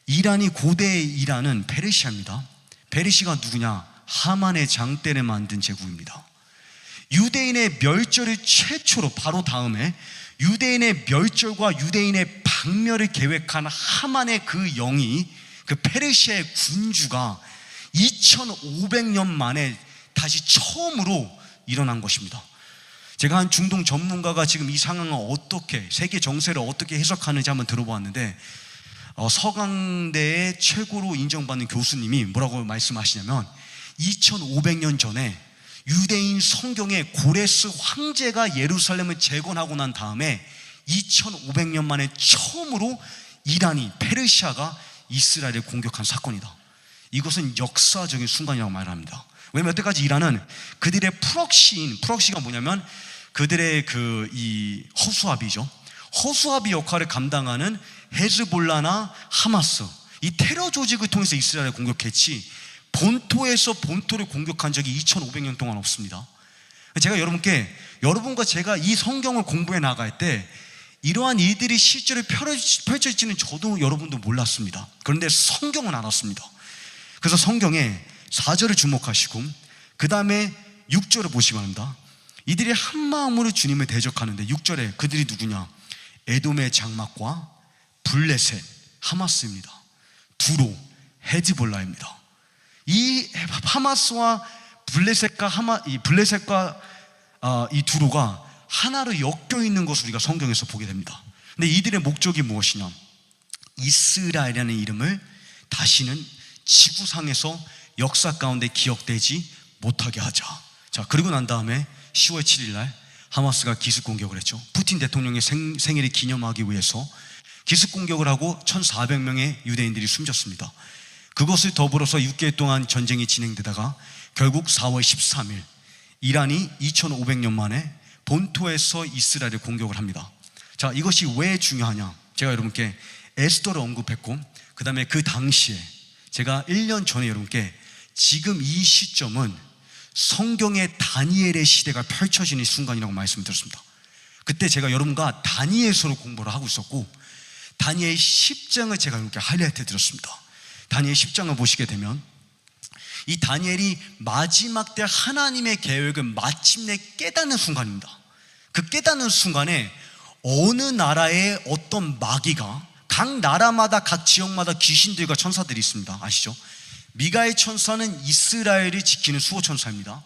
이란이, 고대의 이란은 페르시아입니다. 페르시아가 누구냐? 하만의 장대를 만든 제국입니다. 유대인의 멸절을 최초로, 바로 다음에 유대인의 멸절과 유대인의 박멸을 계획한 하만의 그 영이, 그 페르시아의 군주가 2500년 만에 다시 처음으로 일어난 것입니다. 제가 한 중동 전문가가 지금 이 상황을 어떻게, 세계 정세를 어떻게 해석하는지 한번 들어보았는데, 서강대의 최고로 인정받는 교수님이 뭐라고 말씀하시냐면, 2500년 전에 유대인 성경의 고레스 황제가 예루살렘을 재건하고 난 다음에 2500년 만에 처음으로 이란이, 페르시아가 이스라엘을 공격한 사건이다. 이것은 역사적인 순간이라고 말합니다. 왜냐하면 여태까지 이란은 그들의 프록시가 뭐냐면 그들의 이 허수아비죠. 허수아비 역할을 감당하는 헤즈볼라나 하마스, 이 테러 조직을 통해서 이스라엘을 공격했지 본토에서 본토를 공격한 적이 2500년 동안 없습니다. 제가 여러분과 제가 이 성경을 공부해 나갈 때 이러한 일들이 실제로 펼쳐지는 저도 여러분도 몰랐습니다. 그런데 성경은 알았습니다. 그래서 성경에 4절을 주목하시고 그 다음에 6절을 보시기 바랍니다. 이들이 한 마음으로 주님을 대적하는데 6절에 그들이 누구냐? 에돔의 장막과 블레셋, 하마스입니다. 두로, 헤즈볼라입니다. 이 하마스와 블레셋과 이 두로가 하나로 엮여 있는 것을 우리가 성경에서 보게 됩니다. 근데 이들의 목적이 무엇이냐? 이스라엘이라는 이름을 다시는 지구상에서 역사 가운데 기억되지 못하게 하자. 자, 그리고 난 다음에 10월 7일 날 하마스가 기습 공격을 했죠. 푸틴 대통령의 생일을 기념하기 위해서 기습 공격을 하고 1,400명의 유대인들이 숨졌습니다. 그것을 더불어서 6개월 동안 전쟁이 진행되다가 결국 4월 13일 이란이 2500년 만에 본토에서 이스라엘을 공격을 합니다. 자, 이것이 왜 중요하냐? 제가 여러분께 에스더를 언급했고, 그 다음에 그 당시에 제가 1년 전에 여러분께 지금 이 시점은 성경의 다니엘의 시대가 펼쳐지는 순간이라고 말씀드렸습니다. 그때 제가 여러분과 다니엘서로 공부를 하고 있었고, 다니엘 10장을 제가 여러분께 하이라이트 드렸습니다. 다니엘 10장을 보시게 되면 이 다니엘이 마지막 때 하나님의 계획을 마침내 깨닫는 순간입니다. 그 깨닫는 순간에 어느 나라의 어떤 마귀가, 각 나라마다 각 지역마다 귀신들과 천사들이 있습니다. 아시죠? 미가엘 천사는 이스라엘을 지키는 수호 천사입니다.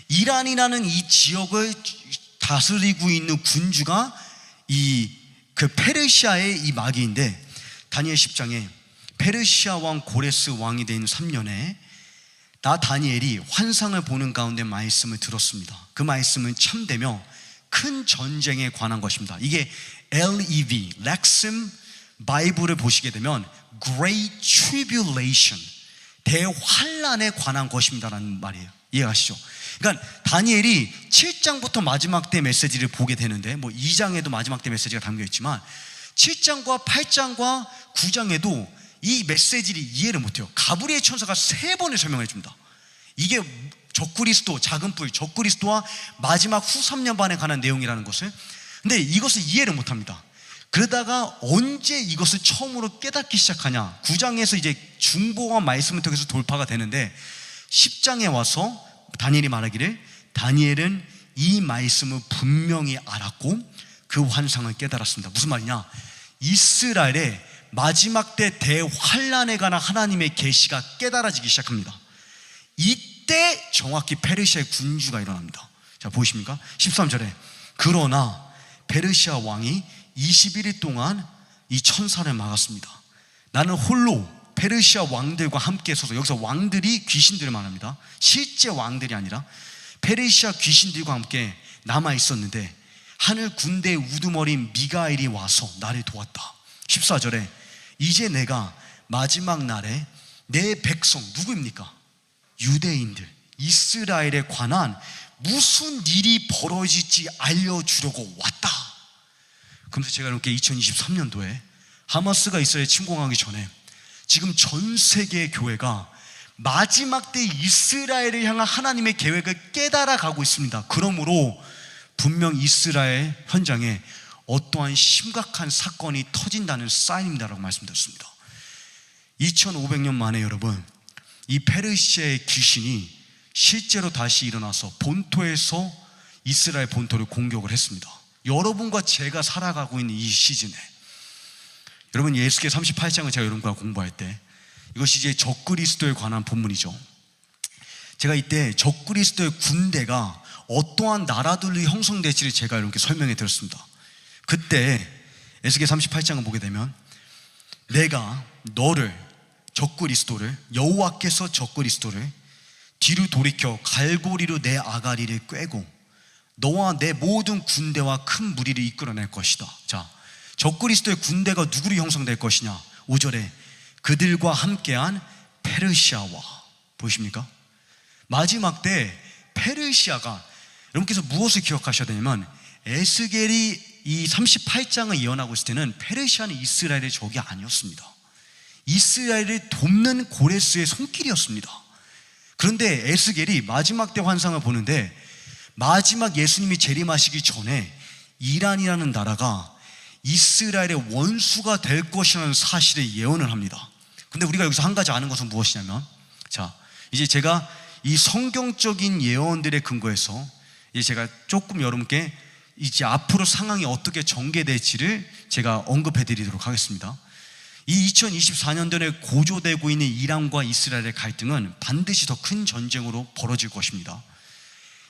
이란이라는 이 지역을 다스리고 있는 군주가 그 페르시아의 이 마귀인데, 다니엘 10장에 페르시아 왕 고레스 왕이 된 3년에 나 다니엘이 환상을 보는 가운데 말씀을 들었습니다. 그 말씀은 참되며 큰 전쟁에 관한 것입니다. 이게 LEV, 렉슨 바이블을 보시게 되면 Great Tribulation, 대환란에 관한 것입니다라는 말이에요. 이해하시죠? 그러니까 다니엘이 7장부터 마지막 때 메시지를 보게 되는데, 뭐 2장에도 마지막 때 메시지가 담겨 있지만 7장과 8장과 9장에도 이 메시지를 이해를 못해요. 가브리엘 천사가 3번을 설명해 줍니다. 이게 적그리스도, 작은 뿔, 적그리스도와 마지막 후 3년 반에 관한 내용이라는 것을. 근데 이것을 이해를 못합니다. 그러다가 언제 이것을 처음으로 깨닫기 시작하냐? 9장에서 이제 중보와 말씀을 통해서 돌파가 되는데 10장에 와서 다니엘이 말하기를, 다니엘은 이 말씀을 분명히 알았고 그 환상을 깨달았습니다. 무슨 말이냐? 이스라엘의 마지막 때 대환란에 관한 하나님의 계시가 깨달아지기 시작합니다. 이때 정확히 페르시아의 군주가 일어납니다. 자, 보이십니까? 13절에 그러나 페르시아 왕이 21일 동안 이 천사를 막았습니다. 나는 홀로 페르시아 왕들과 함께 서서, 여기서 왕들이 귀신들을 말합니다. 실제 왕들이 아니라 페르시아 귀신들과 함께 남아 있었는데 하늘 군대의 우두머리인 미가엘이 와서 나를 도왔다. 14절에 이제 내가 마지막 날에 내 백성, 누구입니까? 유대인들, 이스라엘에 관한 무슨 일이 벌어질지 알려주려고 왔다. 그러면서 제가 이렇게 2023년도에 하마스가 이스라엘 침공하기 전에 지금 전 세계의 교회가 마지막 때 이스라엘을 향한 하나님의 계획을 깨달아 가고 있습니다. 그러므로 분명 이스라엘 현장에 어떠한 심각한 사건이 터진다는 사인입니다라고 말씀드렸습니다. 2500년 만에 여러분, 이 페르시아의 귀신이 실제로 다시 일어나서 본토에서 이스라엘 본토를 공격을 했습니다. 여러분과 제가 살아가고 있는 이 시즌에, 여러분 예수계 38장을 제가 여러분과 공부할 때 이것이 이제 적그리스도에 관한 본문이죠. 제가 이때 적그리스도의 군대가 어떠한 나라들로 형성될지를 제가 여러분께 설명해 드렸습니다. 그때 에스겔 38장을 보게 되면 내가 너를, 적그리스도를, 여호와께서 적그리스도를 뒤로 돌이켜 갈고리로 내 아가리를 꿰고 너와 내 모든 군대와 큰 무리를 이끌어낼 것이다. 자, 적그리스도의 군대가 누구로 형성될 것이냐? 5절에 그들과 함께한 페르시아와, 보이십니까? 마지막 때 페르시아가, 여러분께서 무엇을 기억하셔야 되냐면 에스겔이 이 38장을 예언하고 있을 때는 페르시아는 이스라엘의 적이 아니었습니다. 이스라엘을 돕는 고레스의 손길이었습니다. 그런데 에스겔이 마지막 때 환상을 보는데 마지막 예수님이 재림하시기 전에 이란이라는 나라가 이스라엘의 원수가 될 것이라는 사실을 예언을 합니다. 근데 우리가 여기서 한 가지 아는 것은 무엇이냐면, 자, 이제 제가 이 성경적인 예언들의 근거에서 이제 제가 조금 여러분께 이제 앞으로 상황이 어떻게 전개될지를 제가 언급해 드리도록 하겠습니다. 이 2024년도에 고조되고 있는 이란과 이스라엘의 갈등은 반드시 더 큰 전쟁으로 벌어질 것입니다.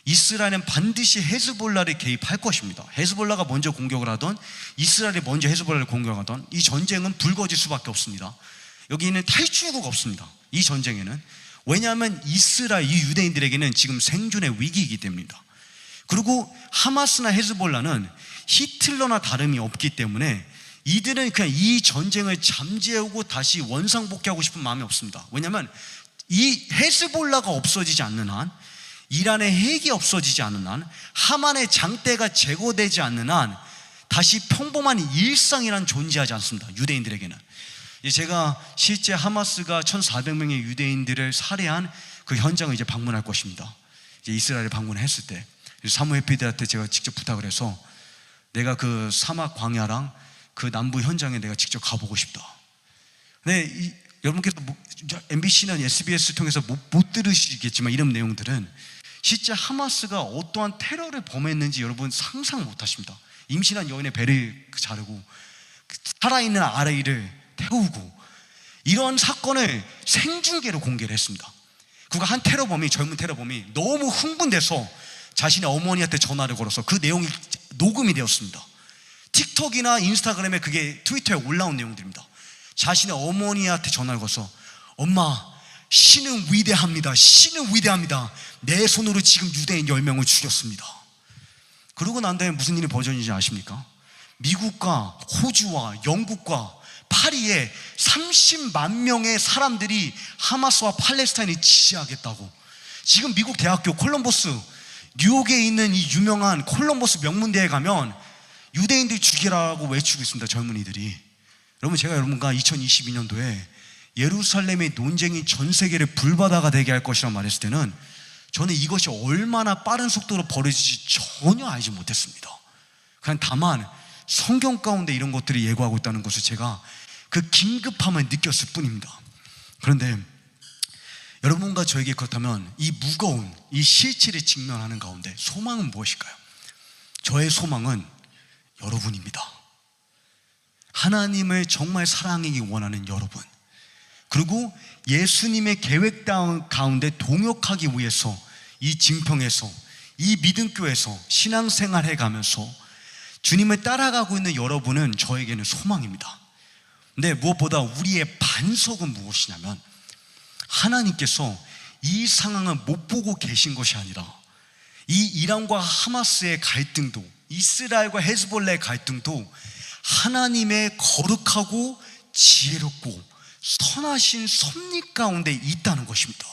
이스라엘은 반드시 헤즈볼라를 개입할 것입니다. 헤즈볼라가 먼저 공격을 하던, 이스라엘이 먼저 헤즈볼라를 공격하던, 이 전쟁은 불거질 수밖에 없습니다. 여기는 탈출구가 없습니다. 이 전쟁에는. 왜냐하면 이스라엘, 이 유대인들에게는 지금 생존의 위기이기 때문입니다. 그리고 하마스나 헤즈볼라는 히틀러나 다름이 없기 때문에 이들은 그냥 이 전쟁을 잠재우고 다시 원상복귀하고 싶은 마음이 없습니다. 왜냐하면 이 헤즈볼라가 없어지지 않는 한, 이란의 핵이 없어지지 않는 한, 하만의 장대가 제거되지 않는 한 다시 평범한 일상이란 존재하지 않습니다. 유대인들에게는. 제가 실제 하마스가 1,400명의 유대인들을 살해한 그 현장을 이제 방문할 것입니다. 이제 이스라엘을 방문했을 때 사무엘 PD한테 제가 직접 부탁을 해서 내가 그 사막 광야랑 그 남부 현장에 내가 직접 가보고 싶다. 근데 여러분께서 MBC나 SBS 통해서 못 들으시겠지만 이런 내용들은 실제 하마스가 어떠한 테러를 범했는지 여러분 상상 못 하십니다. 임신한 여인의 배를 자르고 살아있는 아이를 태우고 이런 사건을 생중계로 공개를 했습니다. 그가 한 테러범이, 젊은 테러범이 너무 흥분돼서 자신의 어머니한테 전화를 걸어서 그 내용이 녹음이 되었습니다. 틱톡이나 인스타그램에 그게 트위터에 올라온 내용들입니다. 자신의 어머니한테 전화를 걸어서 엄마, 신은 위대합니다. 신은 위대합니다. 내 손으로 지금 유대인 10명을 죽였습니다. 그러고 난 다음에 무슨 일이 벌어졌는지 아십니까? 미국과 호주와 영국과 파리에 30만 명의 사람들이 하마스와 팔레스타인을 지지하겠다고, 지금 미국 대학교 콜럼버스, 뉴욕에 있는 이 유명한 콜럼버스 명문대에 가면 유대인들 죽이라고 외치고 있습니다. 젊은이들이. 여러분, 제가 여러분과 2022년도에 예루살렘의 논쟁이 전 세계를 불바다가 되게 할 것이라고 말했을 때는 저는 이것이 얼마나 빠른 속도로 벌어질지 전혀 알지 못했습니다. 그냥 다만 성경 가운데 이런 것들이 예고하고 있다는 것을 제가 그 긴급함을 느꼈을 뿐입니다. 그런데 여러분과 저에게 그렇다면 이 무거운 이 실체를 직면하는 가운데 소망은 무엇일까요? 저의 소망은 여러분입니다. 하나님을 정말 사랑하기 원하는 여러분, 그리고 예수님의 계획 가운데 동역하기 위해서 이 진평에서, 이 믿음교회에서 신앙생활 해가면서 주님을 따라가고 있는 여러분은 저에게는 소망입니다. 근데 무엇보다 우리의 반석은 무엇이냐면, 하나님께서 이 상황을 못 보고 계신 것이 아니라 이 이란과 하마스의 갈등도, 이스라엘과 헤즈볼라의 갈등도 하나님의 거룩하고 지혜롭고 선하신 섭리 가운데 있다는 것입니다.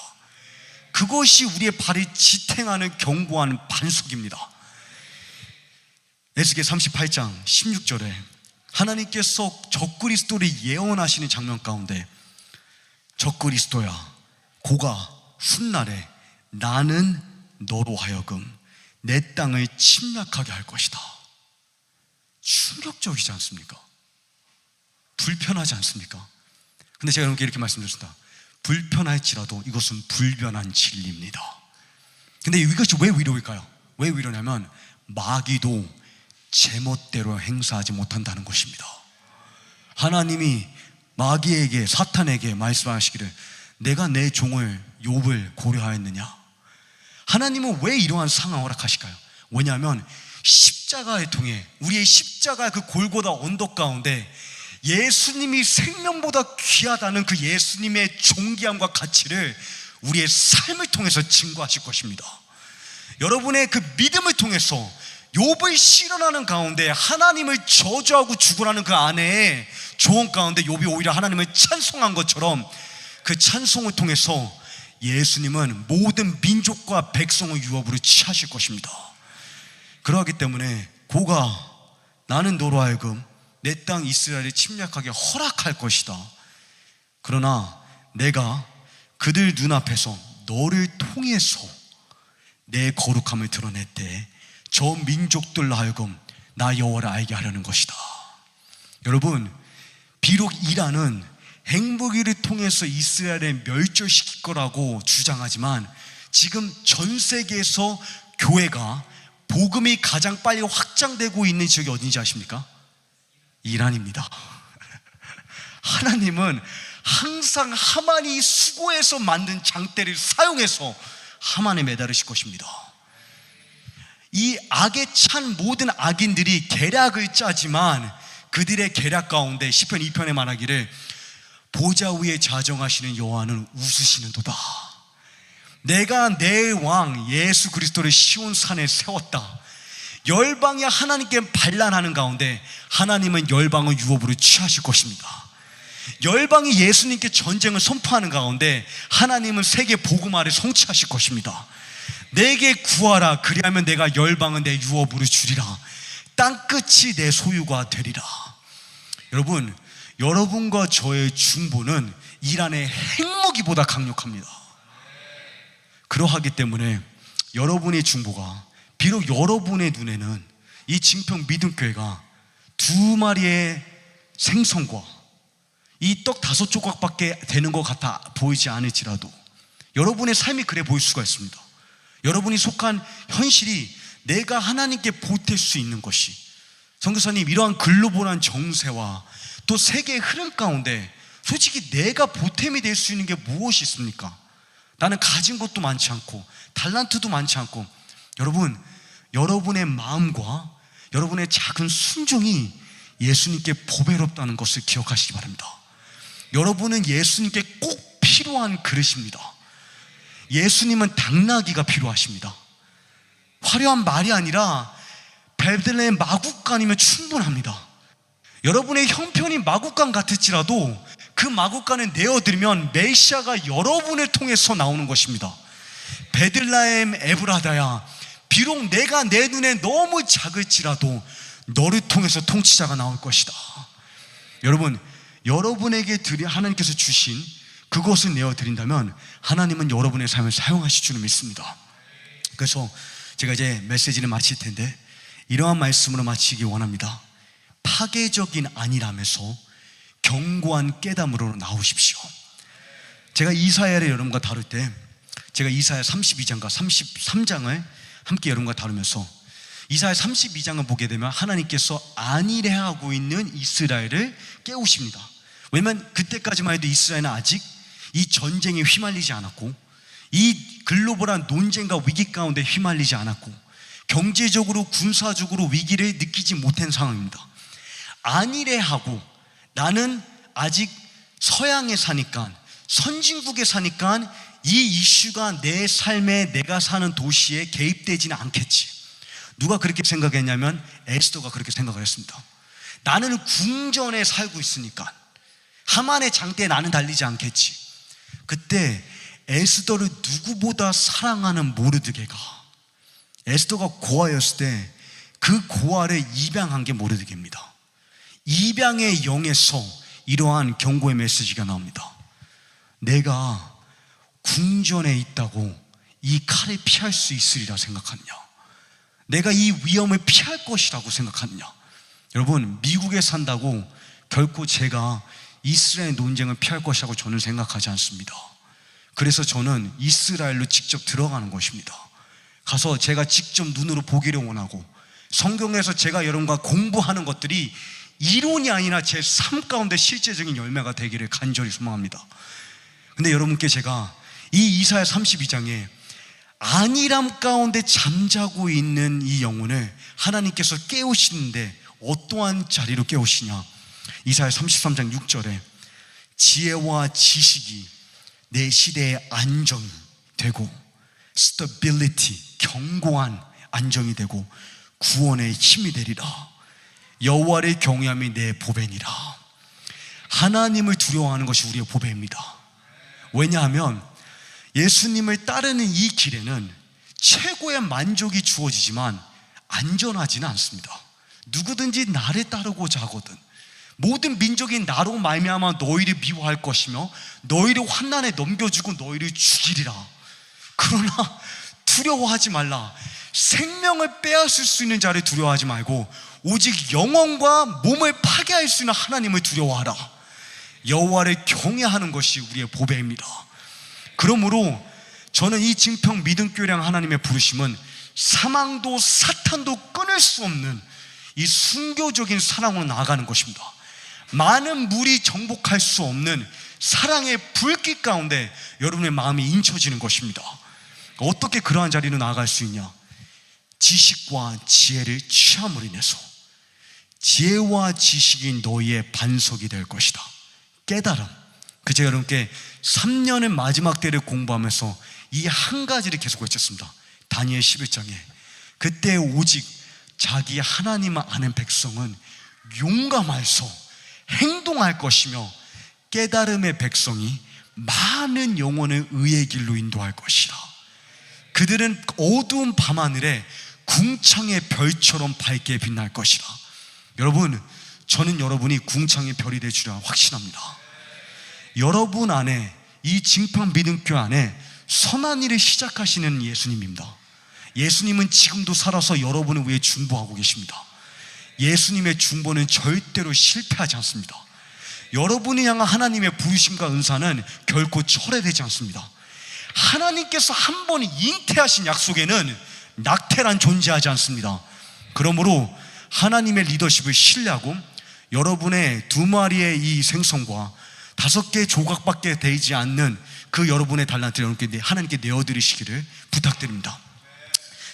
그것이 우리의 발을 지탱하는 견고한 반석입니다. 에스겔 38장 16절에 하나님께서 적그리스도를 예언하시는 장면 가운데, 적그리스도야, 고가 훗날에 나는 너로 하여금 내 땅을 침략하게 할 것이다. 충격적이지 않습니까? 불편하지 않습니까? 근데 제가 여러분께 이렇게 말씀드렸습니다. 불편할지라도 이것은 불변한 진리입니다. 근데 이것이 왜 위로일까요? 왜 위로냐면 마귀도 제멋대로 행사하지 못한다는 것입니다. 하나님이 마귀에게, 사탄에게 말씀하시기를 내가 내 종을 욥을 고려하였느냐? 하나님은 왜 이러한 상황을 허락하실까요? 왜냐하면 십자가를 통해, 우리의 십자가 그 골고다 언덕 가운데 예수님이 생명보다 귀하다는 그 예수님의 존귀함과 가치를 우리의 삶을 통해서 증거하실 것입니다. 여러분의 그 믿음을 통해서 욥을 실현하는 가운데 하나님을 저주하고 죽으라는 그 안에 조언 가운데 욥이 오히려 하나님을 찬송한 것처럼 그 찬송을 통해서 예수님은 모든 민족과 백성을 유업으로 취하실 것입니다. 그러하기 때문에 고가 나는 너로 하여금 내 땅 이스라엘을 침략하게 허락할 것이다. 그러나 내가 그들 눈앞에서 너를 통해서 내 거룩함을 드러낼 때 저 민족들로 하여금 나 여호와를 알게 하려는 것이다. 여러분, 비록 이란은 핵무기를 통해서 이스라엘을 멸절시킬 거라고 주장하지만 지금 전 세계에서 교회가, 복음이 가장 빨리 확장되고 있는 지역이 어딘지 아십니까? 이란입니다. 하나님은 항상 하만이 수고해서 만든 장대를 사용해서 하만에 매달으실 것입니다. 이 악에 찬 모든 악인들이 계략을 짜지만 그들의 계략 가운데 시편 2편에 말하기를 보좌 위에 자정하시는 여호와는 웃으시는도다. 내가 내 왕 예수 그리스도를 시온산에 세웠다. 열방이 하나님께 반란하는 가운데 하나님은 열방을 유업으로 취하실 것입니다. 열방이 예수님께 전쟁을 선포하는 가운데 하나님은 세계 복음화를 성취하실 것입니다. 내게 구하라, 그리하면 내가 열방은 내 유업으로 주리라. 땅끝이 내 소유가 되리라. 여러분, 여러분과 저의 중보는 이란의 핵무기보다 강력합니다. 그러하기 때문에 여러분의 중보가, 비록 여러분의 눈에는 이 진평 믿음교회가 2마리의 생선과 이 떡 5조각밖에 되는 것 같아 보이지 않을지라도 여러분의 삶이 그래 보일 수가 있습니다. 여러분이 속한 현실이 내가 하나님께 보탤 수 있는 것이, 선교사님, 이러한 글로벌한 정세와 또 세계의 흐름 가운데 솔직히 내가 보탬이 될 수 있는 게 무엇이 있습니까? 나는 가진 것도 많지 않고 달란트도 많지 않고. 여러분, 여러분의 마음과 여러분의 작은 순종이 예수님께 보배롭다는 것을 기억하시기 바랍니다. 여러분은 예수님께 꼭 필요한 그릇입니다. 예수님은 당나귀가 필요하십니다. 화려한 말이 아니라 베들레헴 마구간이면 충분합니다. 여러분의 형편이 마구간 같을지라도 그 마구간을 내어드리면 메시아가 여러분을 통해서 나오는 것입니다. 베들레헴 에브라다야, 비록 내가 내 눈에 너무 작을지라도 너를 통해서 통치자가 나올 것이다. 여러분, 여러분에게 하나님께서 주신 그것을 내어드린다면 하나님은 여러분의 삶을 사용하실 줄을 믿습니다. 그래서 제가 이제 메시지를 마칠 텐데 이러한 말씀으로 마치기 원합니다. 파괴적인 안일함에서 견고한 깨달음으로 나오십시오. 제가 이사야를 여러분과 다룰 때 제가 이사야 32장과 33장을 함께 여러분과 다루면서 이사야 32장을 보게 되면 하나님께서 안일해하고 있는 이스라엘을 깨우십니다. 왜냐하면 그때까지만 해도 이스라엘은 아직 이 전쟁에 휘말리지 않았고 이 글로벌한 논쟁과 위기 가운데 휘말리지 않았고 경제적으로 군사적으로 위기를 느끼지 못한 상황입니다. 안일해하고 나는 아직 서양에 사니까, 선진국에 사니까 이 이슈가 내 삶에, 내가 사는 도시에 개입되지는 않겠지. 누가 그렇게 생각했냐면 에스더가 그렇게 생각을 했습니다. 나는 궁전에 살고 있으니까 하만의 장대에 나는 달리지 않겠지. 그때 에스더를 누구보다 사랑하는 모르드게가, 에스더가 고아였을 때 그 고아를 입양한 게 모르드게입니다. 입양의 영에서 이러한 경고의 메시지가 나옵니다. 내가 궁전에 있다고 이 칼을 피할 수 있으리라 생각하느냐? 내가 이 위험을 피할 것이라고 생각하느냐? 여러분, 미국에 산다고 결코 제가 이스라엘 논쟁을 피할 것이라고 저는 생각하지 않습니다. 그래서 저는 이스라엘로 직접 들어가는 것입니다. 가서 제가 직접 눈으로 보기를 원하고 성경에서 제가 여러분과 공부하는 것들이 이론이 아니라 제 삶 가운데 실제적인 열매가 되기를 간절히 소망합니다. 근데 여러분께 제가 이 이사야 32장에 안일함 가운데 잠자고 있는 이 영혼을 하나님께서 깨우시는데 어떠한 자리로 깨우시냐? 이사야 33장 6절에 지혜와 지식이 내 시대의 안정이 되고, stability, 견고한 안정이 되고 구원의 힘이 되리라. 여호와를 경외함이 내 보배니라. 하나님을 두려워하는 것이 우리의 보배입니다. 왜냐하면 예수님을 따르는 이 길에는 최고의 만족이 주어지지만 안전하지는 않습니다. 누구든지 나를 따르고자 하거든 모든 민족이 나로 말미암아 너희를 미워할 것이며 너희를 환난에 넘겨주고 너희를 죽이리라. 그러나 두려워하지 말라. 생명을 빼앗을 수 있는 자를 두려워하지 말고 오직 영혼과 몸을 파괴할 수 있는 하나님을 두려워하라. 여호와를 경외하는 것이 우리의 보배입니다. 그러므로 저는 이 증평 믿음교회랑 하나님의 부르심은 사망도 사탄도 끊을 수 없는 이 순교적인 사랑으로 나아가는 것입니다. 많은 물이 정복할 수 없는 사랑의 불길 가운데 여러분의 마음이 인쳐지는 것입니다. 어떻게 그러한 자리로 나아갈 수 있냐? 지식과 지혜를 취함으로 인해서 지혜와 지식이 너희의 반석이 될 것이다. 깨달음. 그제 여러분께 3년의 마지막 때를 공부하면서 이 한 가지를 계속 외쳤습니다. 다니엘 11장에 그때 오직 자기 하나님을 아는 백성은 용감해서 행동할 것이며 깨달음의 백성이 많은 영혼을 의의 길로 인도할 것이라. 그들은 어두운 밤하늘에 궁창의 별처럼 밝게 빛날 것이라. 여러분, 저는 여러분이 궁창의 별이 될 줄 확신합니다. 여러분 안에, 이 징평 믿음교회 안에 선한 일을 시작하시는 예수님입니다. 예수님은 지금도 살아서 여러분을 위해 중보하고 계십니다. 예수님의 중보는 절대로 실패하지 않습니다. 여러분이 향한 하나님의 부르심과 은사는 결코 철회되지 않습니다. 하나님께서 한 번 잉태하신 약속에는 낙태란 존재하지 않습니다. 그러므로 하나님의 리더십을 신뢰하고 여러분의 2마리의 이 생선과 5개의 조각밖에 되지 않는 그 여러분의 달란트를 하나님께 내어드리시기를 부탁드립니다.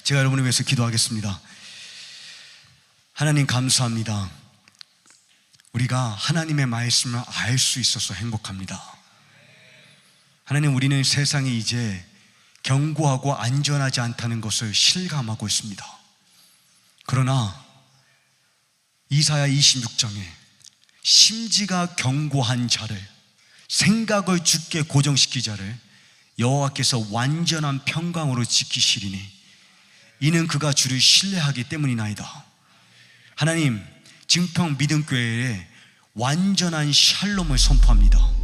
제가 여러분을 위해서 기도하겠습니다. 하나님, 감사합니다. 우리가 하나님의 말씀을 알 수 있어서 행복합니다. 하나님, 우리는 세상이 이제 견고하고 안전하지 않다는 것을 실감하고 있습니다. 그러나 이사야 26장에 심지가 견고한 자를, 생각을 굳게 고정시키 자를 여호와께서 완전한 평강으로 지키시리니 이는 그가 주를 신뢰하기 때문이나이다. 하나님, 징평 믿음교회에 완전한 샬롬을 선포합니다.